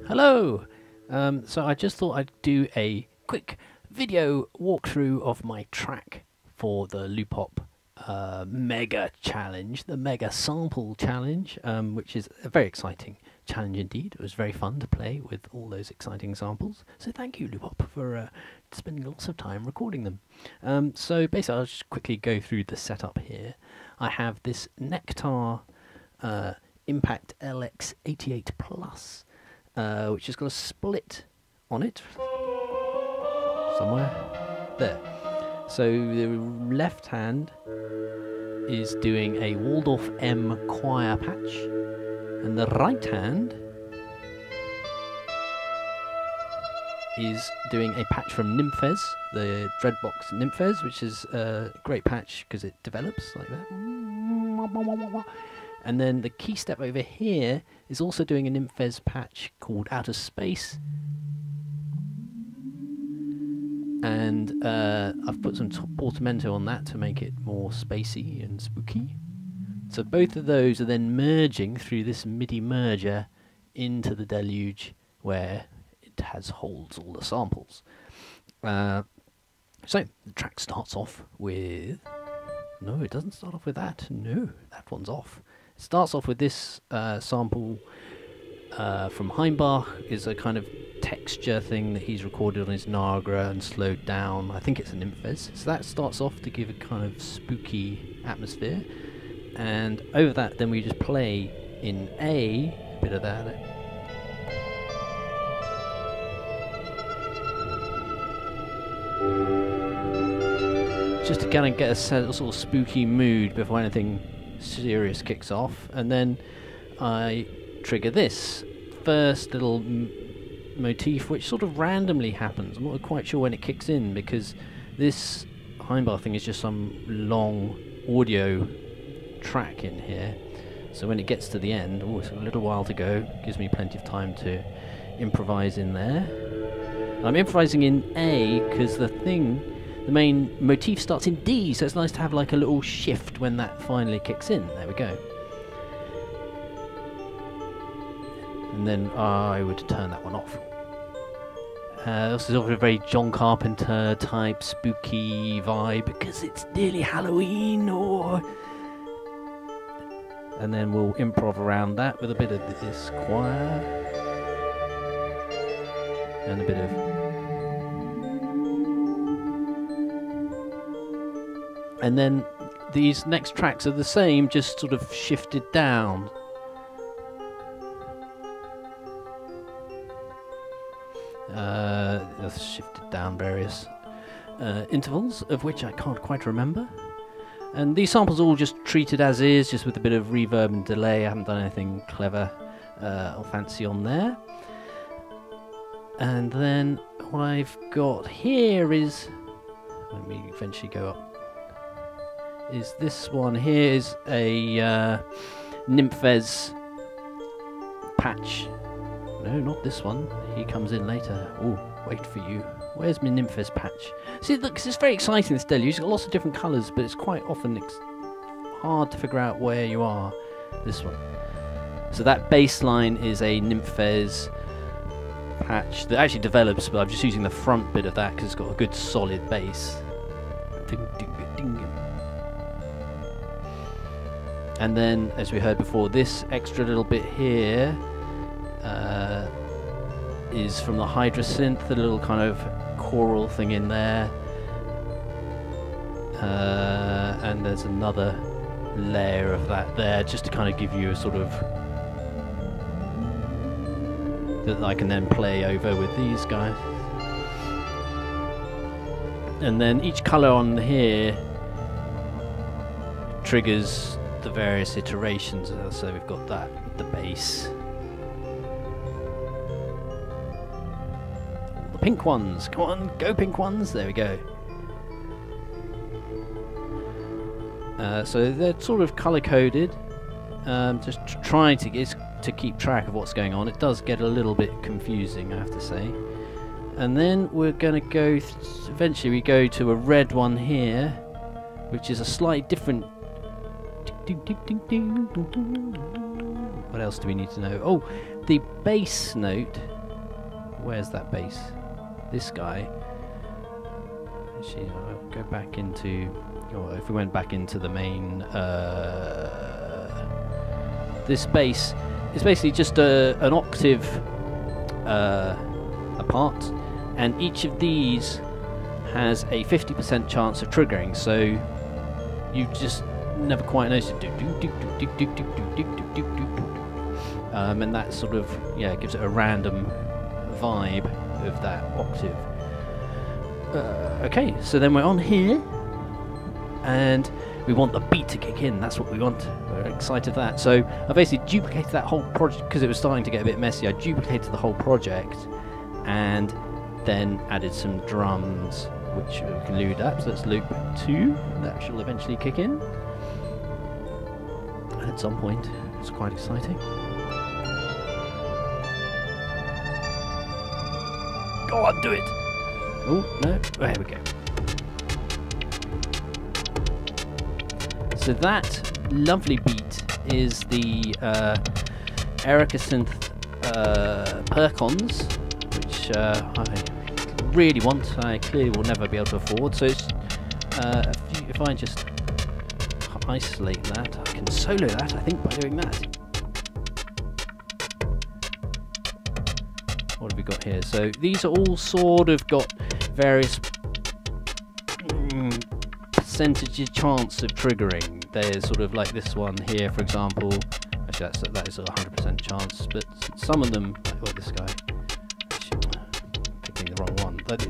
Hello! So I just thought I'd do a quick video walkthrough of my track for the Loopop Mega Challenge, the Mega Sample Challenge, which is a very exciting challenge indeed. It was very fun to play with all those exciting samples. So thank you, Loopop, for spending lots of time recording them. So basically, I'll just quickly go through the setup here. I have this Nectar Impact LX88 Plus, which has got a split on it somewhere there. So the left hand is doing a Waldorf M choir patch, and the right hand is doing a patch from Nymphes, the Dreadbox Nymphes, which is a great patch because it develops like that. And then the key step over here is also doing a Nymphes patch called Outer Space. And I've put some portamento on that to make it more spacey and spooky. So both of those are then merging through this MIDI merger into the deluge where it holds all the samples. So the track starts off with... No, it doesn't start off with that. No, that one's off. It starts off with this sample from Heimbach. Is a kind of texture thing that he's recorded on his Nagra and slowed down. I think it's a Nymphes. So that starts off to give a kind of spooky atmosphere. And over that, then we just play in a bit of that. Just to kind of get a sort of spooky mood before anything serious kicks off. And then I trigger this first little motif, which sort of randomly happens. I'm not quite sure when it kicks in, because this Heimbach thing is just some long audio track in here. So when it gets to the end, oh, it's a little while to go, gives me plenty of time to improvise in there. I'm improvising in A because the main motif starts in D, so it's nice to have like a little shift when that finally kicks in. There we go. And then I would turn that one off. This is obviously a very John Carpenter type spooky vibe because it's nearly Halloween, and then we'll improv around that with a bit of this choir and a bit of... And then these next tracks are the same, just sort of shifted down. Shifted down various intervals, of which I can't quite remember. And these samples are all just treated as is, just with a bit of reverb and delay. I haven't done anything clever or fancy on there. And then what I've got here is, let me eventually go up, is this one here is a Nymphes patch. No, not this one. He comes in later. Oh, wait for you. Where's my Nymphes patch? See, look, it's very exciting, this deluge. It's got lots of different colours, but it's quite often hard to figure out where you are. This one. So that bass line is a Nymphes patch that actually develops, but I'm just using the front bit of that because it's got a good solid bass. Ding, ding, ding. And then, as we heard before, this extra little bit here is from the Hydra synth, the little kind of choral thing in there. And there's another layer of that there, just to kind of give you a sort of... that I can then play over with these guys. And then each colour on here triggers the various iterations. So we've got that with the bass. All the pink ones, come on, go pink ones, there we go. So they're sort of colour coded, just trying to keep track of what's going on. It does get a little bit confusing, I have to say. And then we're going to go, eventually we go to a red one here, which is a slightly different What else do we need to know? Oh, the bass note. Where's that bass? This guy. Actually, I'll go back into... Oh, if we went back into the main... this bass is basically just an octave apart, and each of these has a 50% chance of triggering, so you just never quite notice it. And that sort of, yeah, gives it a random vibe of that octave. Okay, so then we're on here, and we want the beat to kick in. That's what we want. We're excited for that. So I basically duplicated that whole project because it was starting to get a bit messy. I duplicated the whole project and then added some drums, which we can loop up. So let's loop 2. That shall eventually kick in at some point. It's quite exciting. Go on, do it! Oh, no. There we go. So that lovely beat is the Erica Synth Percons, which I really want. I clearly will never be able to afford. So it's, if I just isolate that, I can solo that, I think, by doing that. What have we got here? So these are all sort of got various percentage chance of triggering. There's sort of like this one here, for example. Actually, that is a 100% chance, but some of them, like this guy, picking the wrong one. But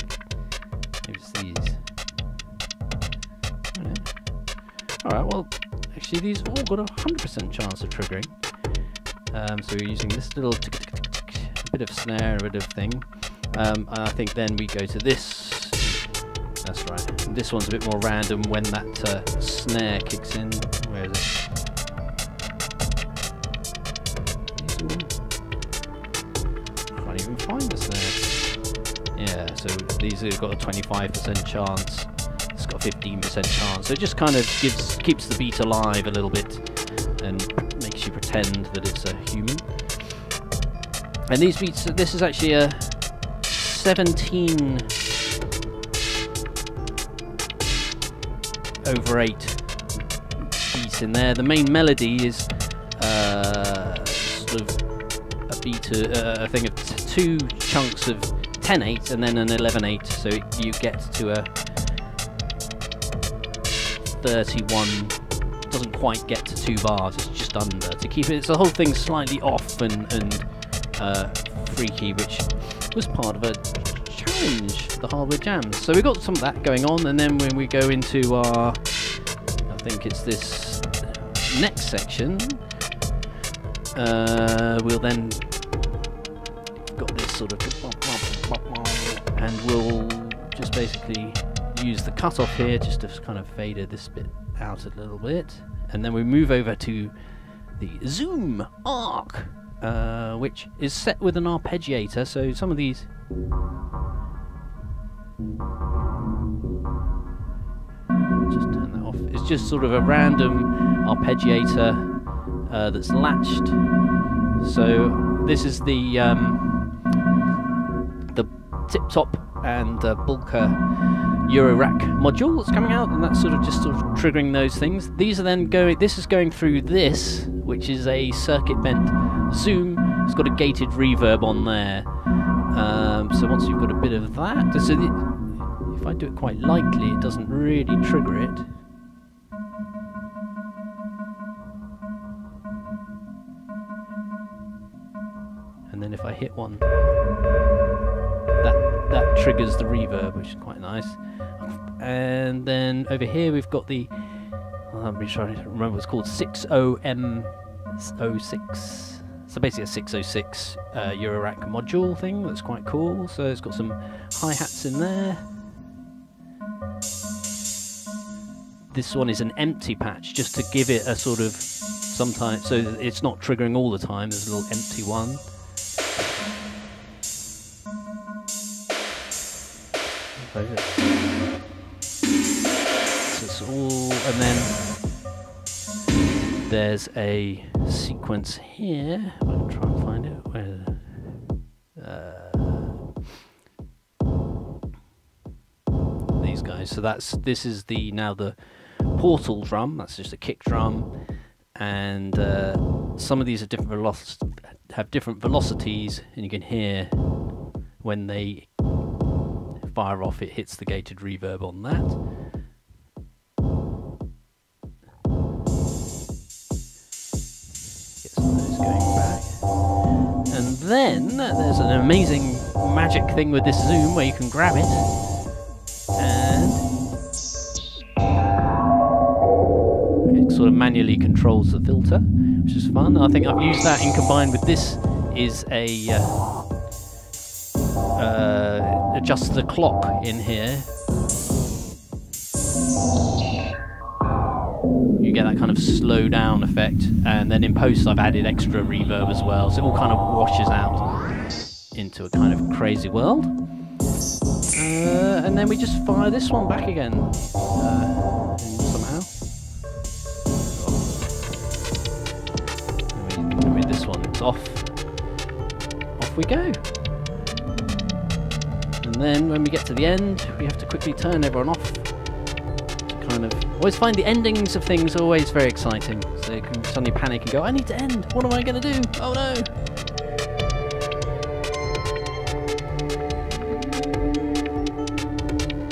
maybe it's these. Alright, well, actually these have all got a 100% chance of triggering. So we're using this little a bit of snare, a bit of thing. And I think then we go to this. That's right. And this one's a bit more random when that snare kicks in. Where is it? Can't even find the snare. Yeah, so these have got a 25% chance. It's got a 15% chance. So it just kind of keeps the beat alive a little bit and makes you pretend that it's a human. And these beats, this is actually a 17/8 beat in there. The main melody is sort of a beat, a thing of 2 chunks of 10/8 and then an 11/8, so you get to a 31. Doesn't quite get to 2 bars. It's just under to keep it. So the whole thing's slightly off and freaky, which was part of a challenge, the hardware jams. So we've got some of that going on, and then when we go into our, I think it's this next section, we'll then got this sort of, and we'll just basically use the cutoff here just to kind of fade this bit out a little bit, and then we move over to the zoom arc, which is set with an arpeggiator. So some of these just turn that off. It's just sort of a random arpeggiator that's latched. So this is the Tip Top and Bulka Eurorack module that's coming out, and that's sort of triggering those things. These are then going. This is going through this, which is a circuit bent zoom. It's got a gated reverb on there. So once you've got a bit of that, so if I do it quite lightly, it doesn't really trigger it. And then if I hit one, that triggers the reverb, which is quite nice. And then over here we've got the, I'm trying to remember what it's called, 60M06. So basically a 606 Eurorack module thing that's quite cool. So it's got some hi-hats in there. This one is an empty patch, just to give it a sort of, sometimes, so it's not triggering all the time. There's a little empty one. So it's all, and then there's a sequence sequence here. I'll try and find it. Where? These guys. So this is now the portal drum. That's just a kick drum, and some of these are have different velocities, and you can hear when they fire off, it hits the gated reverb on that. Get some of those going back. And then there's an amazing magic thing with this zoom where you can grab it and it sort of manually controls the filter, which is fun. I think I've used that in combined with this is a adjust the clock in here. You get that kind of slow down effect, and then in post I've added extra reverb as well, so it all kind of washes out into a kind of crazy world. And then we just fire this one back again somehow. Maybe this one, it's off. Off we go. And then when we get to the end, we have to quickly turn everyone off. Kind of always find the endings of things always very exciting. So you can suddenly panic and go, I need to end. What am I going to do? Oh no!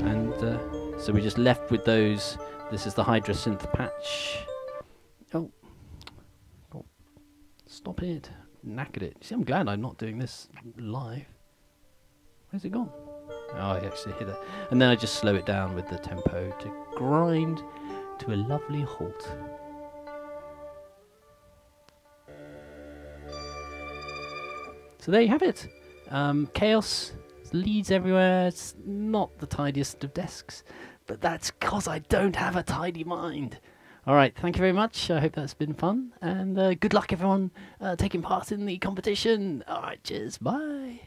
And so we're just left with those. This is the Hydra synth patch. Oh, stop it! Knackered it. See, I'm glad I'm not doing this live. Where's it gone? Oh, I actually hear that. And then I just slow it down with the tempo to grind to a lovely halt. So there you have it. Chaos, leads everywhere. It's not the tidiest of desks, but that's because I don't have a tidy mind. Alright, thank you very much. I hope that's been fun. And good luck everyone taking part in the competition. Alright, cheers. Bye.